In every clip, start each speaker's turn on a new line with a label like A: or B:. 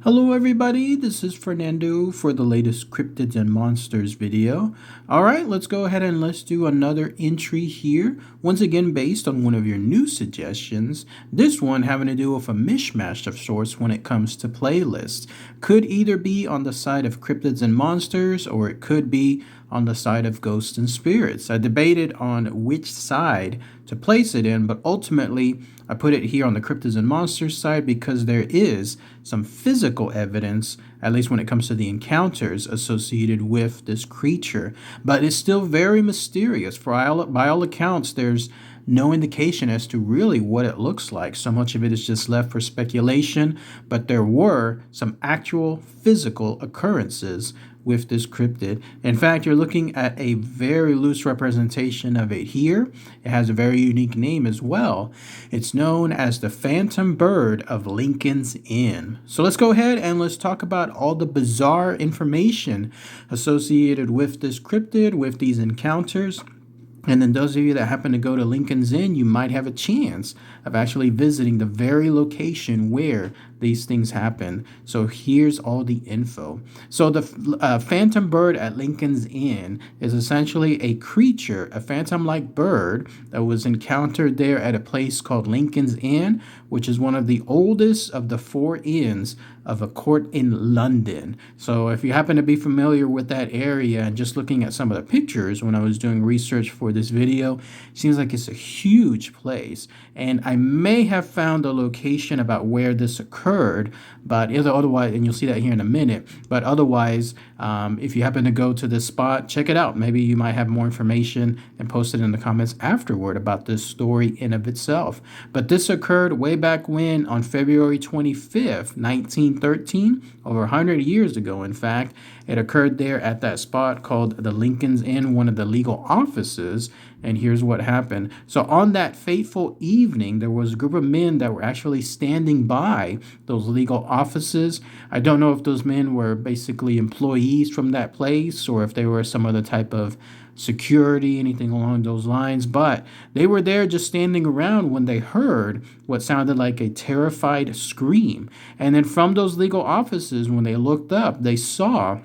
A: Hello everybody, this is Fernando for the latest Cryptids and Monsters video. Alright, let's go ahead and let's do another entry here, once again based on one of your new suggestions. This one having to do with a mishmash of sorts when it comes to playlists. Could either be on the side of Cryptids and Monsters, or it could be on the side of Ghosts and Spirits. I debated on which side to place it in, but ultimately I put it here on the Cryptids and Monsters side because there is some physical evidence, at least when it comes to the encounters associated with this creature. But it's still very mysterious. By all accounts, there's no indication as to really what it looks like. So much of it is just left for speculation, but there were some actual physical occurrences with this cryptid. In fact, you're looking at a very loose representation of it here. It has a very unique name as well. It's known as the Phantom Bird of Lincoln's Inn. So let's go ahead and let's talk about all the bizarre information associated with this cryptid, with these encounters. And then those of you that happen to go to Lincoln's Inn, you might have a chance of actually visiting the very location where these things happen. So here's all the info. So the phantom bird at Lincoln's Inn is essentially a creature, a phantom-like bird that was encountered there at a place called Lincoln's Inn, which is one of the oldest of the 4 inns of a court in London. So if you happen to be familiar with that area, and just looking at some of the pictures when I was doing research for this video, it seems like it's a huge place. And I may have found a location about where this occurred, but otherwise, and you'll see that here in a minute, but otherwise, if you happen to go to this spot, check it out. Maybe you might have more information and post it in the comments afterward about this story in of itself. But this occurred way back when, on February 25th, 1913, over 100 years ago, in fact. It occurred there at that spot called the Lincoln's Inn, one of the legal offices. And here's what happened. So on that fateful evening, there was a group of men that were actually standing by those legal offices. I don't know if those men were basically employees from that place, or if they were some other type of security, anything along those lines, but they were there just standing around when they heard what sounded like a terrified scream. And then from those legal offices, when they looked up, they saw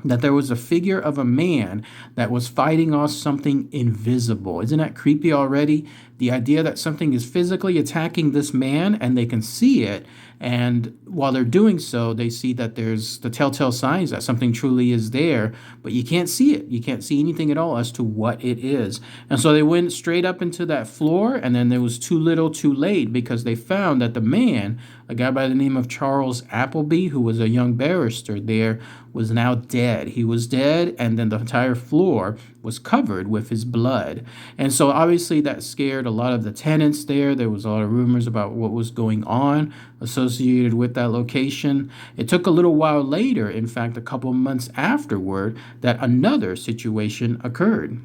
A: that there was a figure of a man that was fighting off something invisible. Isn't that creepy already? The idea that something is physically attacking this man and they can see it, and while they're doing so, they see that there's the telltale signs that something truly is there, but you can't see it. You can't see anything at all as to what it is. And so they went straight up into that floor, and then there was too little too late, because they found that the man, a guy by the name of Charles Appleby, who was a young barrister there, was now dead. He was dead, and then the entire floor was covered with his blood. And so obviously that scared a lot of the tenants there. There was a lot of rumors about what was going on associated with that location. It took a little while later, in fact, a couple months afterward, that another situation occurred.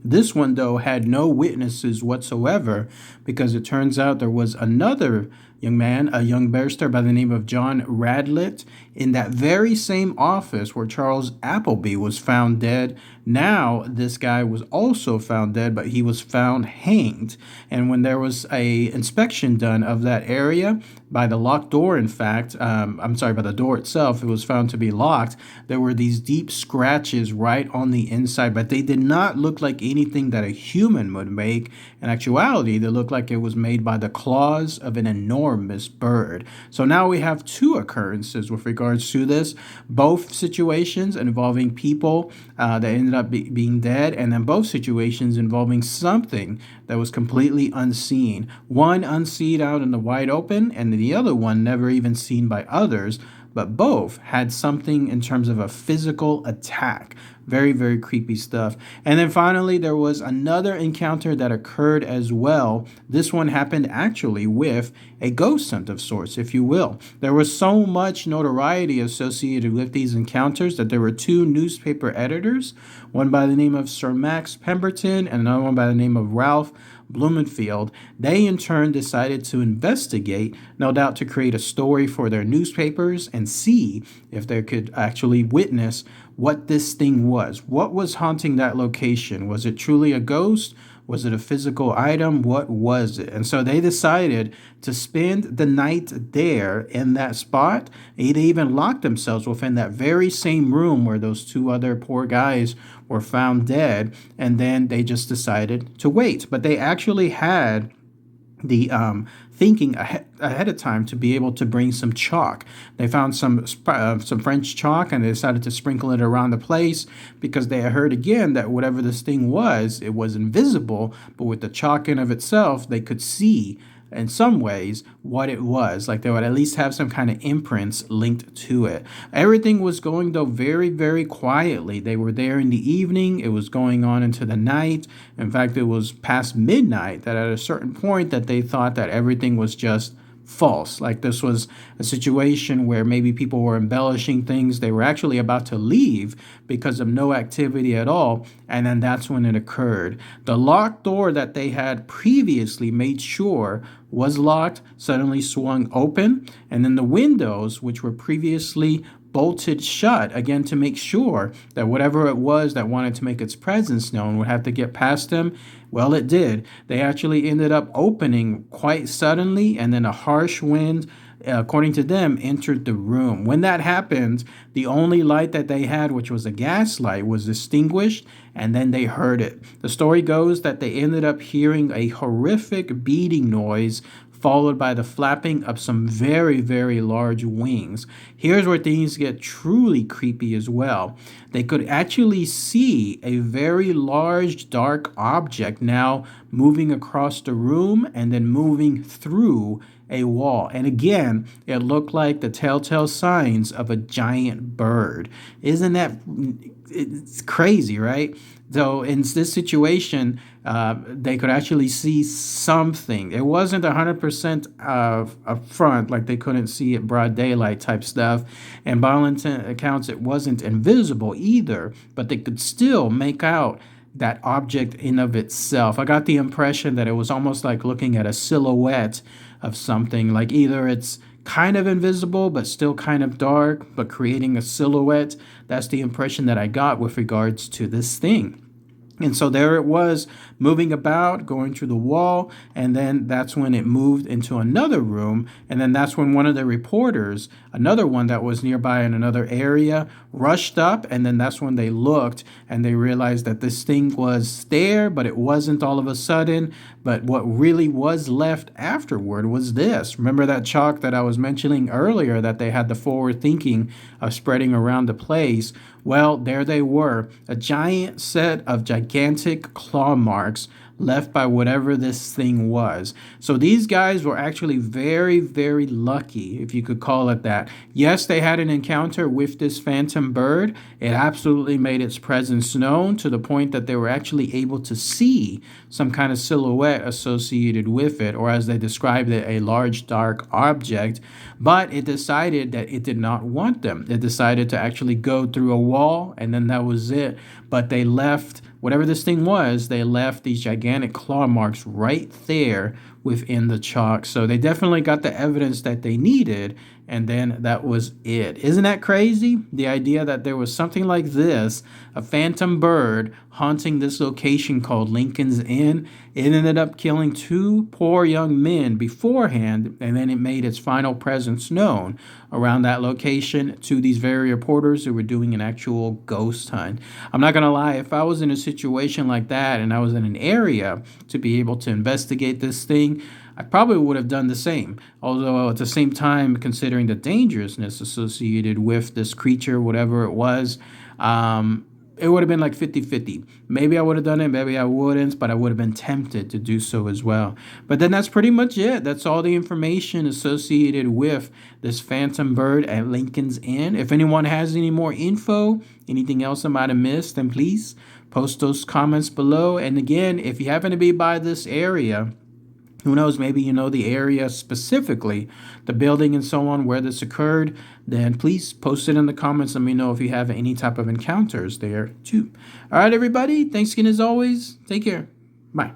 A: This one, though, had no witnesses whatsoever, because it turns out there was another young man, a young barrister by the name of John Radlett, in that very same office where Charles Appleby was found dead. Now, this guy was also found dead, but he was found hanged. And when there was a inspection done of that area by the locked door, in fact, by the door itself, it was found to be locked. There were these deep scratches right on the inside, but they did not look like anything that a human would make. In actuality, they looked like it was made by the claws of an enormous bird. So now we have 2 occurrences with regards to this, both situations involving people that ended up being dead, and then both situations involving something that was completely unseen. One unseen out in the wide open, and the other one never even seen by others, but both had something in terms of a physical attack. Very, very creepy stuff. And then finally, there was another encounter that occurred as well. This one happened actually with a ghost hunt of sorts, if you will. There was so much notoriety associated with these encounters that there were 2 newspaper editors, one by the name of Sir Max Pemberton and another one by the name of Ralph Blumenfield. They in turn decided to investigate, no doubt to create a story for their newspapers and see if they could actually witness what this thing was. What was haunting that location? Was it truly a ghost? Was it a physical item? What was it? And so they decided to spend the night there in that spot. They even locked themselves within that very same room where those two other poor guys were found dead. And then they just decided to wait. But they actually had the thinking ahead of time to be able to bring some chalk. They found some French chalk, and they decided to sprinkle it around the place because they had heard again that whatever this thing was, it was invisible, but with the chalk in of itself, they could see in some ways what it was. Like they would at least have some kind of imprints linked to it. Everything was going though very, very quietly. They were there in the evening. It was going on into the night. In fact, it was past midnight that at a certain point that they thought that everything was just false. Like this was a situation where maybe people were embellishing things. They were actually about to leave because of no activity at all. And then that's when it occurred. The locked door that they had previously made sure was locked suddenly swung open. And then the windows, which were previously bolted shut, again to make sure that whatever it was that wanted to make its presence known would have to get past them. Well, it did. They actually ended up opening quite suddenly, and then a harsh wind, according to them, entered the room. When that happened, the only light that they had, which was a gas light, was extinguished, and then they heard it. The story goes that they ended up hearing a horrific beating noise followed by the flapping of some very, very large wings. Here's where things get truly creepy as well. They could actually see a very large dark object now moving across the room and then moving through a wall. And again, it looked like the telltale signs of a giant bird. Isn't that it's crazy, right? So in this situation, they could actually see something. It wasn't 100% up front, like they couldn't see it broad daylight type stuff. And by all accounts, it wasn't invisible either, but they could still make out that object in of itself. I got the impression that it was almost like looking at a silhouette of something, like either it's kind of invisible but still kind of dark, but creating a silhouette. That's the impression that I got with regards to this thing. And so there it was, moving about, going through the wall, and then that's when it moved into another room, and then that's when one of the reporters, another one that was nearby in another area, rushed up, and then that's when they looked, and they realized that this thing was there, but it wasn't all of a sudden. But what really was left afterward was this. Remember that chalk that I was mentioning earlier that they had the forward thinking of spreading around the place? Well, there they were, a giant set of gigantic claw marks left by whatever this thing was. So these guys were actually very, very lucky, if you could call it that. Yes, they had an encounter with this phantom bird. It absolutely made its presence known to the point that they were actually able to see some kind of silhouette associated with it, or as they described it, a large dark object. But it decided that it did not want them. It decided to actually go through a wall, and then that was it. But they left, whatever this thing was, they left these gigantic claw marks right there within the chalk. So they definitely got the evidence that they needed, and then that was it. Isn't that crazy? The idea that there was something like this, a phantom bird haunting this location called Lincoln's Inn. It ended up killing two poor young men beforehand, and then it made its final presence known around that location to these very reporters who were doing an actual ghost hunt. I'm not going to lie, if I was in a situation like that and I was in an area to be able to investigate this thing, I probably would have done the same. Although at the same time, considering the dangerousness associated with this creature, whatever it was, it would have been like 50-50. Maybe I would have done it, maybe I wouldn't, but I would have been tempted to do so as well. But then that's pretty much it. That's all the information associated with this phantom bird at Lincoln's Inn. If anyone has any more info, anything else I might have missed, then please post those comments below. And again, if you happen to be by this area, who knows, maybe you know the area specifically, the building and so on where this occurred, then please post it in the comments. Let me know if you have any type of encounters there too. All right, everybody. Thanks again as always. Take care. Bye.